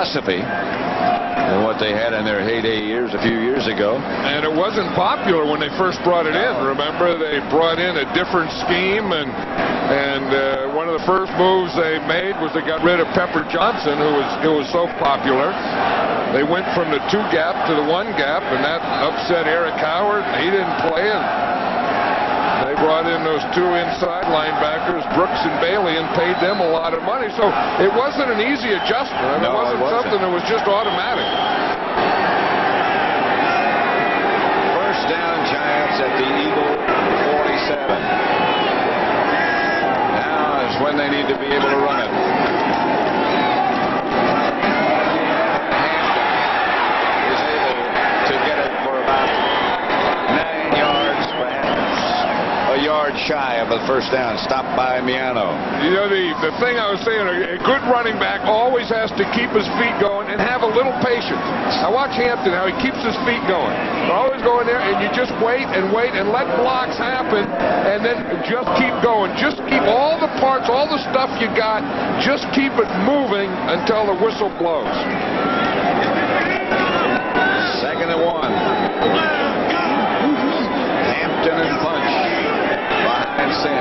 philosophy than what they had in their heyday years a few years ago. And it wasn't popular when they first brought it in. Remember, they brought in a different scheme, and one of the first moves they made was they got rid of Pepper Johnson, who was so popular. They went from the 2 gap to the 1 gap, and that upset Eric Howard. He didn't play, and they brought in those 2 inside linebackers, Brooks and Bailey, and paid them a lot of money. So it wasn't an easy adjustment. No, it wasn't something that was just automatic. First down, Giants at the Eagle 47. Now is when they need to be able to run it. Shy of a first down, stopped by Miano. You know, the thing I was saying, a good running back always has to keep his feet going and have a little patience. I watch Hampton, how he keeps his feet going. They're always going there, and you just wait and let blocks happen, and then just keep going. Just keep all the parts, all the stuff you got, just keep it moving until the whistle blows. 2nd and 1. Hampton and Punch. Sam.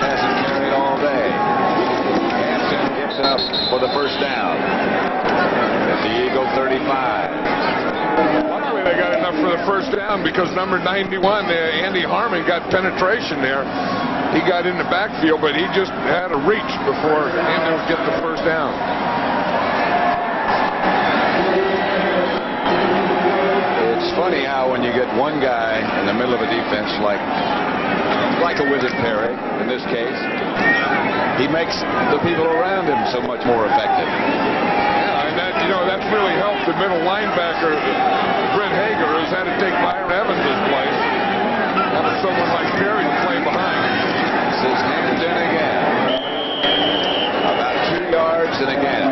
Hasn't carried all day. Hampton gets it up for the first down at the Eagle 35. Luckily they got enough for the first down because number 91, Andy Harmon, got penetration there. He got in the backfield, but he just had a reach before Hampton would get the first down. It's funny how when you get one guy in the middle of a defense like a Wizard Perry in this case, he makes the people around him so much more effective. Yeah, and that, that's really helped the middle linebacker, Brent Hager, who's had to take Byron Evans' place, having someone like Perry to play behind. This is Hampton again. About 2 yards, and again,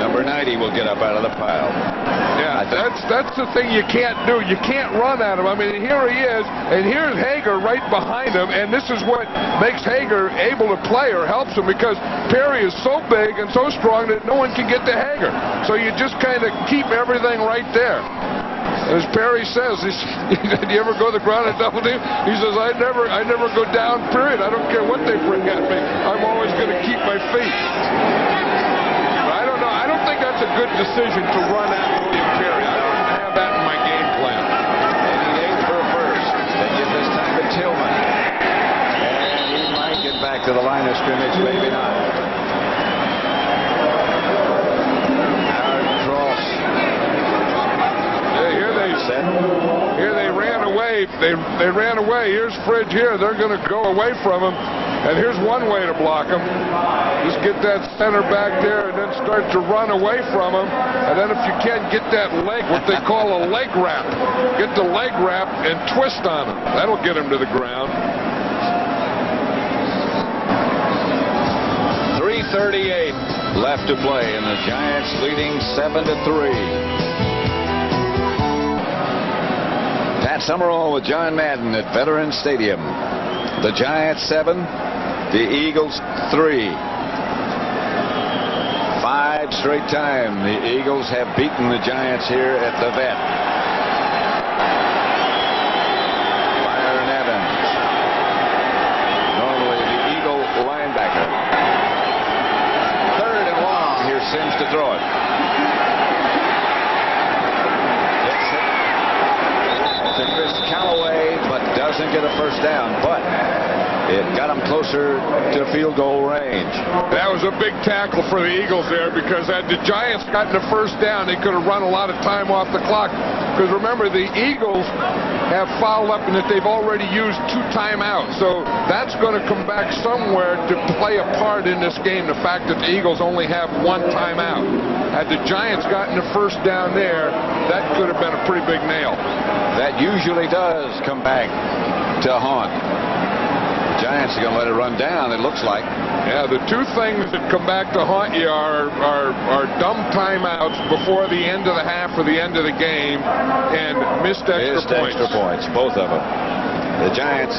number 90 will get up out of the pile. Yeah, that's the thing you can't do. You can't run at him. I mean, here he is, and here's Hager right behind him, and this is what makes Hager able to play or helps him, because Perry is so big and so strong that no one can get to Hager. So you just kind of keep everything right there. As Perry says, do you ever go to the ground and double team? He says, I never go down, period. I don't care what they bring at me. I'm always going to keep my feet. I don't think that's a good decision to run at William Perry. I don't have that in my game plan. And he aimed for a first. They give this time to Tillman. And he might get back to the line of scrimmage, maybe not. Howard Cross. Here they ran away. They ran away. Here's Fridge here. They're going to go away from him. And here's one way to block him. Just get that center back there and then start to run away from him. And then if you can't get that leg, what they call a leg wrap, get the leg wrap and twist on him. That'll get him to the ground. 3:38 left to play, and the Giants leading 7-3. Pat Summerall with John Madden at Veterans Stadium. The Giants 7, the Eagles 3. 5 straight times the Eagles have beaten the Giants here at the Vet. Byron Evans, normally the Eagle linebacker. 3rd and long. Here's Sims to throw it. To Chris Callaway, but doesn't get a first down. But it got him closer to field goal range. That was a big tackle for the Eagles there, because had the Giants gotten a first down, they could have run a lot of time off the clock. Because remember, the Eagles have fouled up and that they've already used 2 timeouts. So that's going to come back somewhere to play a part in this game, the fact that the Eagles only have 1 timeout. Had the Giants gotten a first down there, that could have been a pretty big nail. That usually does come back to haunt. The Giants are going to let it run down, it looks like. Yeah, the 2 things that come back to haunt you are dumb timeouts before the end of the half or the end of the game, and missed extra points. Both of them. The Giants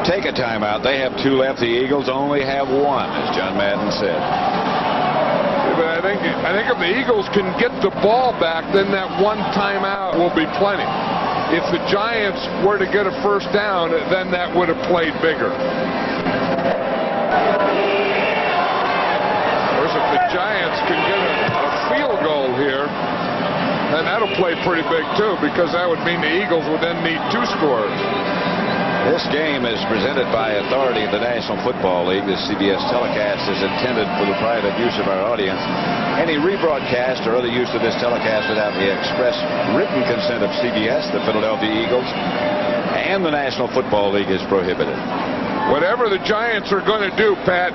take a timeout. They have 2 left. The Eagles only have 1, as John Madden said. think if the Eagles can get the ball back, then that one timeout will be plenty. If the Giants were to get a first down, then that would have played bigger. Of course, if the Giants can get a field goal here, then that'll play pretty big too, because that would mean the Eagles would then need 2 scores. This game is presented by authority of the National Football League. This CBS telecast is intended for the private use of our audience. Any rebroadcast or other use of this telecast without the express written consent of CBS, the Philadelphia Eagles, and the National Football League is prohibited. Whatever the Giants are going to do, Pat,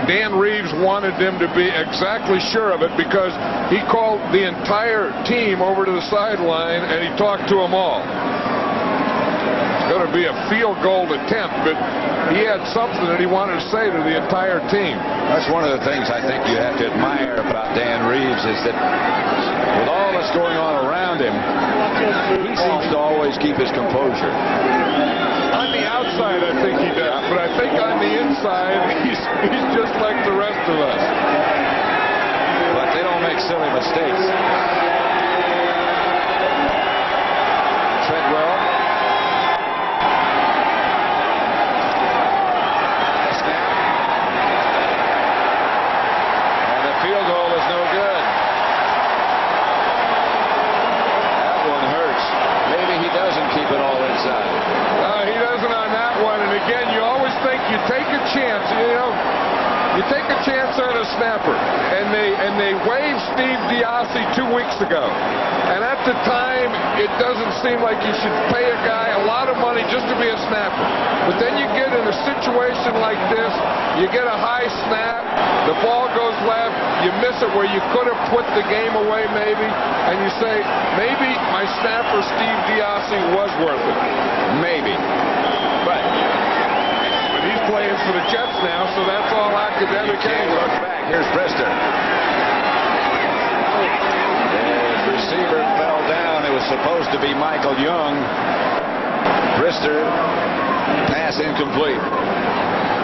Dan Reeves wanted them to be exactly sure of it, because he called the entire team over to the sideline and he talked to them all. Going to be a field goal attempt, but he had something that he wanted to say to the entire team. That's one of the things I think you have to admire about Dan Reeves, is that with all that's going on around him, he seems to always keep his composure. On the outside, I think he does, but I think on the inside, he's just like the rest of us. But they don't make silly mistakes. Treadwell. You take a chance on a snapper, and they waived Steve Diassi 2 weeks ago. And at the time, it doesn't seem like you should pay a guy a lot of money just to be a snapper. But then you get in a situation like this, you get a high snap, the ball goes left, you miss it where you could have put the game away maybe, and you say, maybe my snapper Steve Diassi was worth it. Maybe. But he's playing for the Jets now, so that's all academic. Look back. Here's Brister. The receiver fell down. It was supposed to be Michael Young. Brister, pass incomplete.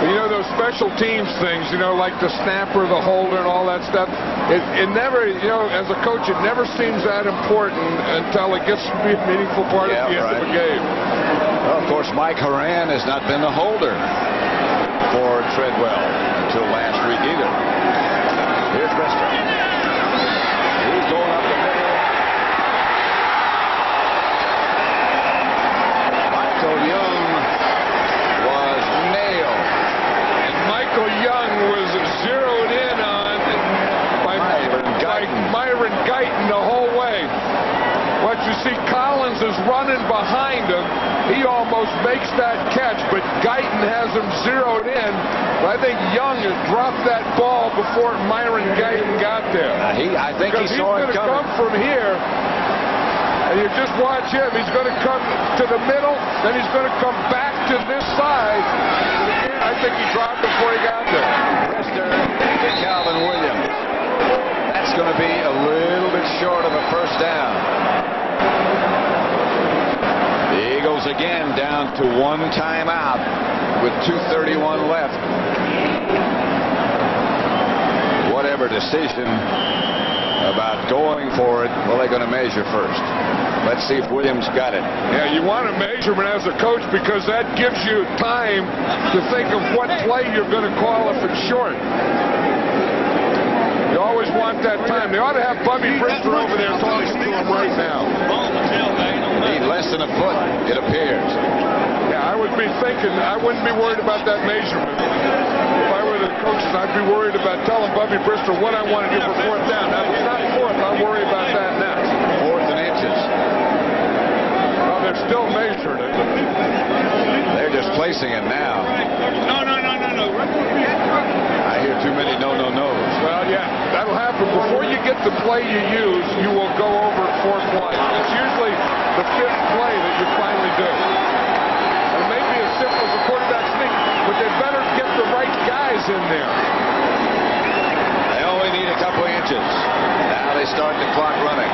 You know, those special teams things, you know, like the snapper, the holder, and all that stuff, it never, you know, as a coach, it never seems that important until it gets to be a meaningful part of the end of a game. Well, of course, Mike Horan has not been the holder for Treadwell until last week either. Here's Brister. He's going up the middle. Michael Young was nailed. And Michael Young was zeroed in on by Myron Guyton the whole way. What you see, Collins is running behind him. He almost makes that catch, but Guyton has him zeroed in. I think Young has dropped that ball before Myron Guyton got there. I think he saw it coming. He's going to come from here, and you just watch him. He's going to come to the middle, then he's going to come back to this side. I think he dropped before he got there. Brister to Calvin Williams. That's going to be a little bit short of a first down. The Eagles again down to 1 timeout with 2:31 left. Whatever decision about going for it, well, they're going to measure first. Let's see if Williams got it. Yeah, you want a measurement as a coach, because that gives you time to think of what play you're going to call if it's short. You always want that time. They ought to have Bubby Brister over there talking to him right now. Need less than a foot, it appears. Yeah, I would be thinking, I wouldn't be worried about that measurement. If I were the coaches, I'd be worried about telling Bubby Brister what I want to do for 4th down. Now, if it's not 4th, I'll worry about that next. 4th and inches. Well, they're still measuring it. They're just placing it now. No. I hear too many no. Well, yeah, that'll happen. Before you get the play you use, you will go over 4th play. It's usually the 5th play that you finally do. And it may be as simple as a quarterback sneak, but they better get the right guys in there. They only need a couple inches. Now they start the clock running.